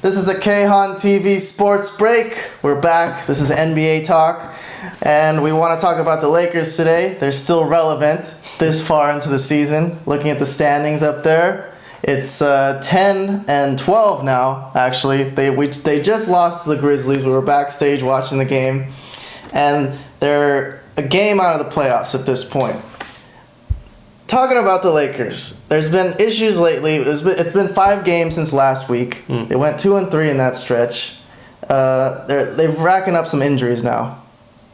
This is a Kayhan TV sports break. We're back. This is NBA talk. And we want to talk about the Lakers today. They're still relevant this far into the season. Looking at the standings up there, it's 10 and 12 now, actually. They just lost to the Grizzlies. We were backstage watching the game. And they're a game out of the playoffs at this point. Talking about the Lakers, there's been issues lately. It's been 5 games since last week. They went 2-3 in that stretch. They're racking up some injuries now,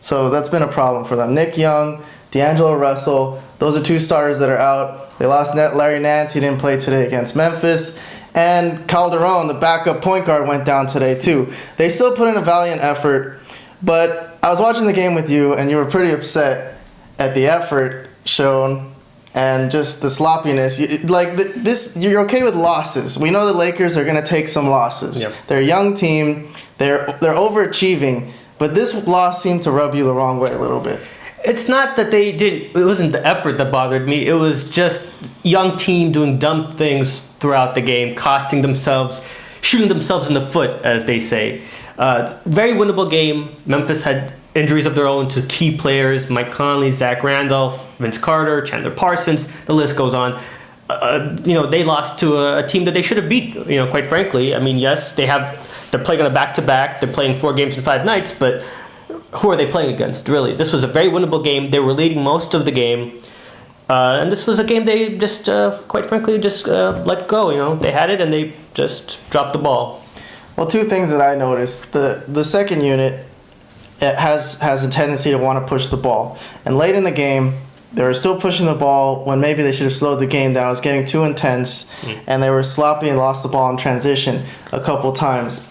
so that's been a problem for them. Nick Young, D'Angelo Russell, those are 2 starters that are out. They lost Larry Nance. He didn't play today against Memphis. And Calderon, the backup point guard, went down today too. They still put in a valiant effort, but I was watching the game with you, and you were pretty upset at the effort shown. And just the sloppiness. You're okay with losses. We know the Lakers are going to take some losses. Yep. They're a young team. They're overachieving. But this loss seemed to rub you the wrong way a little bit. It's not that they didn't. It wasn't the effort that bothered me. It was just young team doing dumb things throughout the game, costing themselves, shooting themselves in the foot, as they say. Very winnable game. Memphis had injuries of their own to key players: Mike Conley, Zach Randolph, Vince Carter, Chandler Parsons. The list goes on. They lost to a team that they should have beat. Quite frankly, I mean, yes, they're playing on a back-to-back. They're playing 4 games in 5 nights, but who are they playing against? Really, this was a very winnable game. They were leading most of the game, and this was a game they just, quite frankly, just let go. They had it and they just dropped the ball. Well, 2 things that I noticed: the second unit. It has a tendency to want to push the ball. And late in the game, they were still pushing the ball when maybe they should have slowed the game down. It was getting too intense, and they were sloppy and lost the ball in transition a couple times.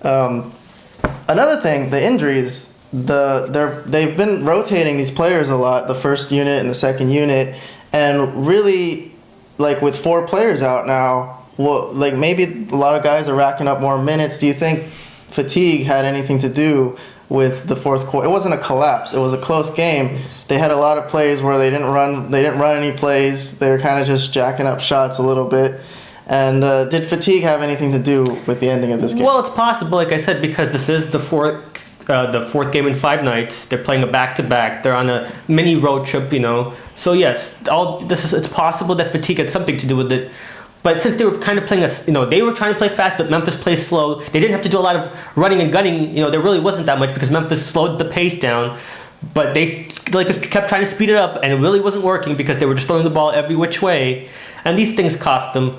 Another thing, the injuries. They've been rotating these players a lot, the first unit and the second unit, and really, with 4 players out now, maybe a lot of guys are racking up more minutes. Do you think fatigue had anything to do with the fourth quarter? It wasn't a collapse. It was a close game. They had a lot of plays where they didn't run any plays. They were kind of just jacking up shots a little bit. And did fatigue have anything to do with the ending of this game? Well, it's possible, like I said, because this is the fourth game in 5 nights. They're playing a back-to-back. They're on a mini road trip, So yes, it's possible that fatigue had something to do with it. But since they were kind of playing they were trying to play fast, but Memphis plays slow. They didn't have to do a lot of running and gunning. There really wasn't that much because Memphis slowed the pace down. But they kept trying to speed it up, and it really wasn't working because they were just throwing the ball every which way. And these things cost them.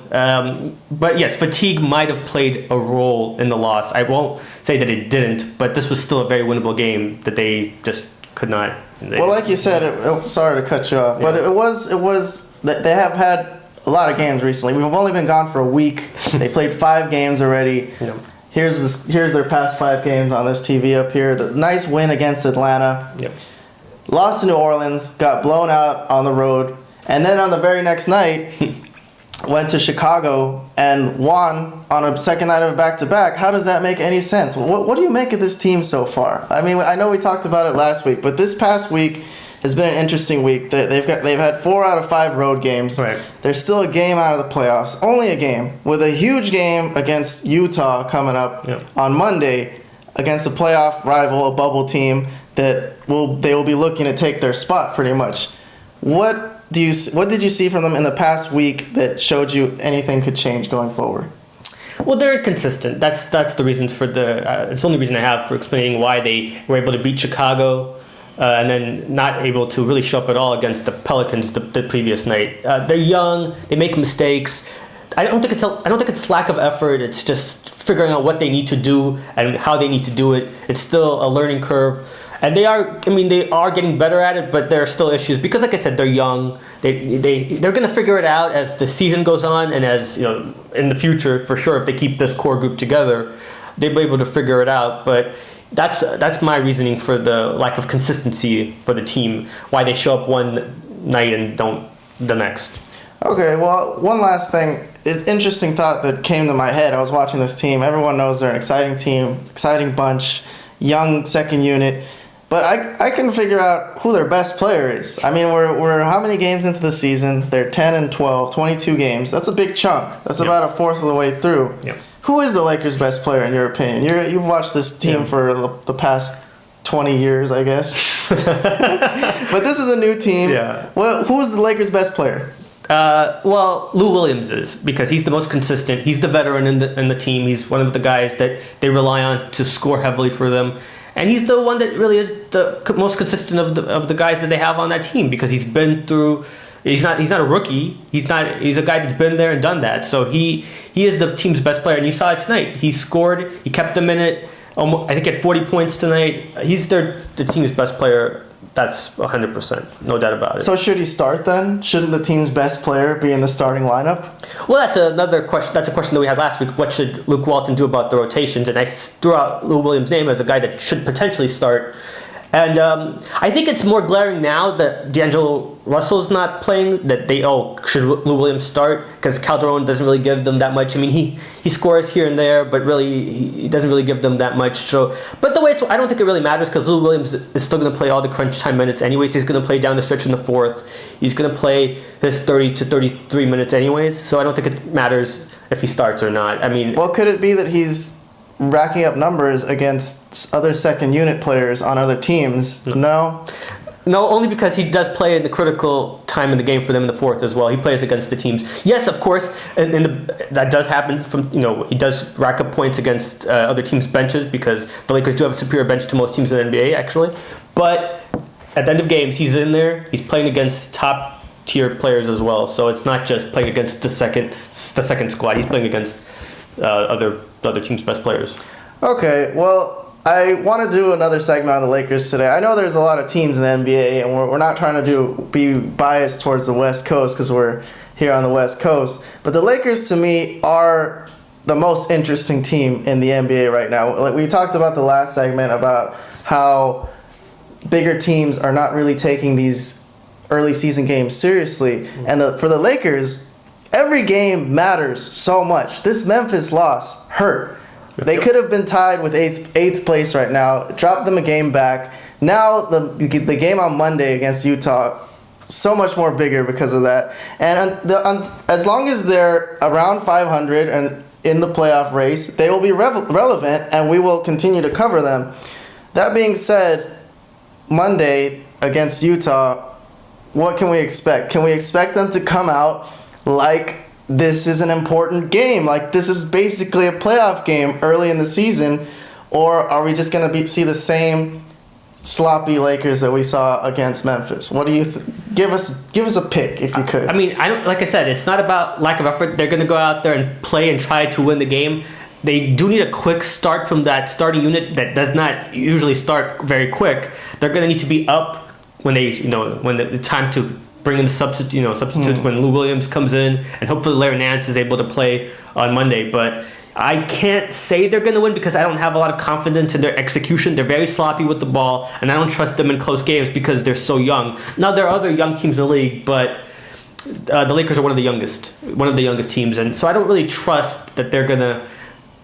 But yes, fatigue might have played a role in the loss. I won't say that it didn't, but this was still a very winnable game that they just could not. Well, like you said, sorry to cut you off, but it was that they have had a lot of games recently. We've only been gone for a week. They played 5 games already. Yeah. Here's their past 5 games on this TV up here. The nice win against Atlanta. Yeah. Lost to New Orleans. Got blown out on the road. And then on the very next night, went to Chicago and won on a second night of a back-to-back. How does that make any sense? What do you make of this team so far? I mean, I know we talked about it last week, but this past week has been an interesting week. They've had 4 out of 5 road games. Right. They're still a game out of the playoffs. Only a game, with a huge game against Utah coming up on Monday against a playoff rival, a bubble team that they will be looking to take their spot pretty much. What did you see from them in the past week that showed you anything could change going forward? Well, they're inconsistent. That's the reason for it's the only reason I have for explaining why they were able to beat Chicago. And then not able to really show up at all against the Pelicans the previous night. They're young. They make mistakes. I don't think it's lack of effort. It's just figuring out what they need to do and how they need to do it. It's still a learning curve, and they are getting better at it. But there are still issues because, like I said, they're young. They're going to figure it out as the season goes on, and as in the future for sure. If they keep this core group together, they'll be able to figure it out. But that's my reasoning for the lack of consistency for the team, why they show up one night and don't the next. Okay, well, one last thing. Interesting thought that came to my head. I was watching this team. Everyone knows they're an exciting team, exciting bunch, young second unit. But I can figure out who their best player is. I mean, we're how many games into the season? They're 10 and 12, 22 games. That's a big chunk. That's about a fourth of the way through. Yep. Who is the Lakers' best player in your opinion? You've watched this team for the past 20 years, I guess. But this is a new team. Yeah. Well, who's the Lakers' best player? Well, Lou Williams is, because he's the most consistent. He's the veteran in the team. He's one of the guys that they rely on to score heavily for them. And he's the one that really is the most consistent of the guys that they have on that team, because he's been through. He's not a rookie. He's a guy that's been there and done that. So he is the team's best player, and you saw it tonight. He scored. He kept them in it. I think he had 40 points tonight. He's the team's best player. That's 100%, no doubt about it. So should he start then? Shouldn't the team's best player be in the starting lineup? Well, that's another question. That's a question that we had last week. What should Luke Walton do about the rotations? And I threw out Lou Williams' name as a guy that should potentially start. And I think it's more glaring now that D'Angelo Russell's not playing, that should Lou Williams start? Because Calderon doesn't really give them that much. I mean, he scores here and there, but really he doesn't really give them that much. So, but the way I don't think it really matters, because Lou Williams is still going to play all the crunch time minutes anyways. He's going to play down the stretch in the fourth. He's going to play his 30 to 33 minutes anyways. So I don't think it matters if he starts or not. I mean, well, could it be that he's racking up numbers against other second unit players on other teams? No? No, only because he does play in the critical time in the game for them in the fourth as well. He plays against the teams. Yes, of course, and that does happen. He does rack up points against other teams' benches, because the Lakers do have a superior bench to most teams in the NBA, actually. But at the end of games, he's in there. He's playing against top tier players as well. So it's not just playing against the second squad. He's playing against other teams' best players. Okay, well, I want to do another segment on the Lakers today. I know there's a lot of teams in the NBA, and we're not trying to be biased towards the West Coast, because we're here on the West Coast. But the Lakers, to me, are the most interesting team in the NBA right now. Like we talked about the last segment about how bigger teams are not really taking these early season games seriously. And for the Lakers, every game matters so much. This Memphis loss hurt. They could have been tied with eighth place right now. Dropped them a game back. Now the game on Monday against Utah, so much more bigger because of that. And as long as they're around 500 and in the playoff race, they will be relevant, and we will continue to cover them. That being said, Monday against Utah, what can we expect? Can we expect them to come out like this is an important game, like this is basically a playoff game early in the season, or are we just going to see the same sloppy Lakers that we saw against Memphis? What do you give us a pick if you could? I mean, like I said, it's not about lack of effort. They're going to go out there and play and try to win the game. They do need a quick start from that starting unit that does not usually start very quick. They're going to need to be up when when the time to bring in the substitutes when Lou Williams comes in, and hopefully Larry Nance is able to play on Monday. But I can't say they're going to win, because I don't have a lot of confidence in their execution. They're very sloppy with the ball, and I don't trust them in close games because they're so young. Now, there are other young teams in the league, but the Lakers are one of the youngest teams, and so I don't really trust that they're going to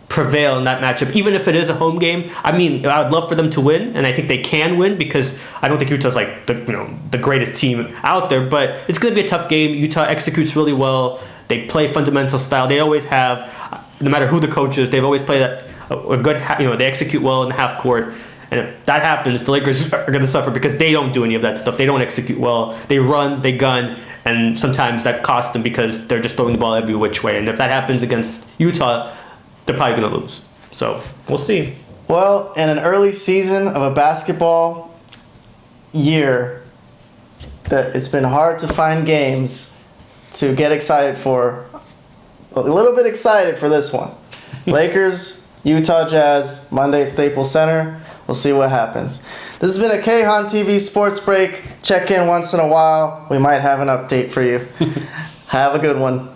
prevail in that matchup, even if it is a home game. I mean, I would love for them to win, and I think they can win, because I don't think Utah's like the greatest team out there, but it's going to be a tough game. Utah executes really well. They play fundamental style. They always have, no matter who the coach is, they've always played a good, they execute well in the half court. And if that happens, the Lakers are going to suffer, because they don't do any of that stuff. They don't execute well. They run, they gun, and sometimes that costs them because they're just throwing the ball every which way. And if that happens against Utah, they're probably going to lose. So we'll see. Well, in an early season of a basketball year, that it's been hard to find games to get excited for. A little bit excited for this one. Lakers, Utah Jazz, Monday at Staples Center. We'll see what happens. This has been a Kayhan TV Sports Break. Check in once in a while. We might have an update for you. Have a good one.